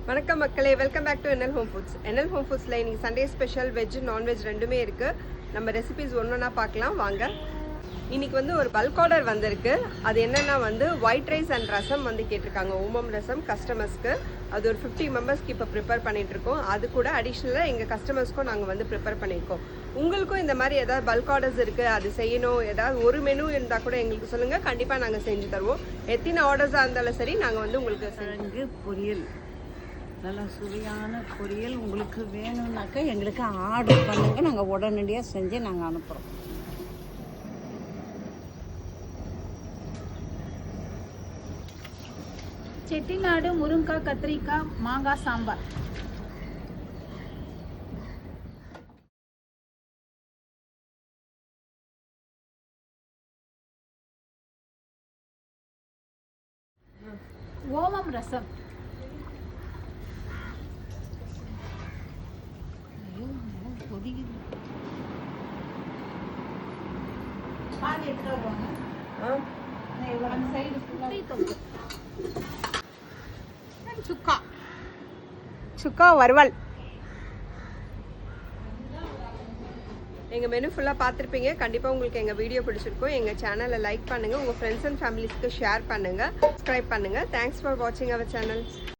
வணக்கம் மக்களே, welcome back to NL home foods. NL home ஃபுட்ஸில் இன்னைக்கு சண்டே ஸ்பெஷல் வெஜ் நான்வெஜ் ரெண்டுமே இருக்குது. நம்ம ரெசிபிஸ் ஒன்றா பார்க்கலாம் வாங்க. இன்றைக்கி ஒரு பல்க் ஆர்டர் வந்திருக்கு. அது என்னென்னா ஒயிட் ரைஸ் அண்ட் ரசம் கேட்டிருக்காங்க. ஓமம் ரசம் கஸ்டமர்ஸ்க்கு. அது ஒரு 50 மெம்பர்ஸ்க்கு இப்போ ப்ரிப்பேர் பண்ணிகிட்ருக்கோம். அது கூட அடிஷ்னலாக எங்கள் கஸ்டமர்ஸ்க்கும் நாங்கள் ப்ரிப்பேர் பண்ணியிருக்கோம். உங்களுக்கும் இந்த மாதிரி ஏதாவது பல்க் ஆர்டர்ஸ் இருக்குது, அது செய்யணும், ஏதாவது ஒரு மெனு இருந்தால் கூட எங்களுக்கு சொல்லுங்கள். கண்டிப்பாக நாங்கள் செஞ்சு தருவோம். எத்தனை ஆர்டர்ஸாக இருந்தாலும் சரி நாங்கள் உங்களுக்கு கிழங்கு பொரியல், நல்லா சுவையான பொரியல் உங்களுக்கு வேணும்னாக்கா எங்களுக்கு ஆர்டர் பண்ணுங்க, நாங்கள் உடனடியாக செஞ்சு நாங்கள் அனுப்புகிறோம். செட்டிநாடு முருங்கைக்காய் கத்திரிக்காய் மாங்காய் சாம்பார். ஓமம் ரசம். சுக்கா வறுவல். எங்கள் மெனு ஃபுல்லாக பார்த்துருப்பீங்க. கண்டிப்பாக உங்களுக்கு எங்கள் வீடியோ பிடிச்சிருக்கும். எங்கள் சேனலை லைக் பண்ணுங்கள், உங்கள் ஃப்ரெண்ட்ஸ் அண்ட் ஃபேமிலிஸ்க்கு ஷேர் பண்ணுங்கள், சப்ஸ்கிரைப் பண்ணுங்கள். தேங்க்ஸ் ஃபார் வாட்சிங் அவர் சேனல்.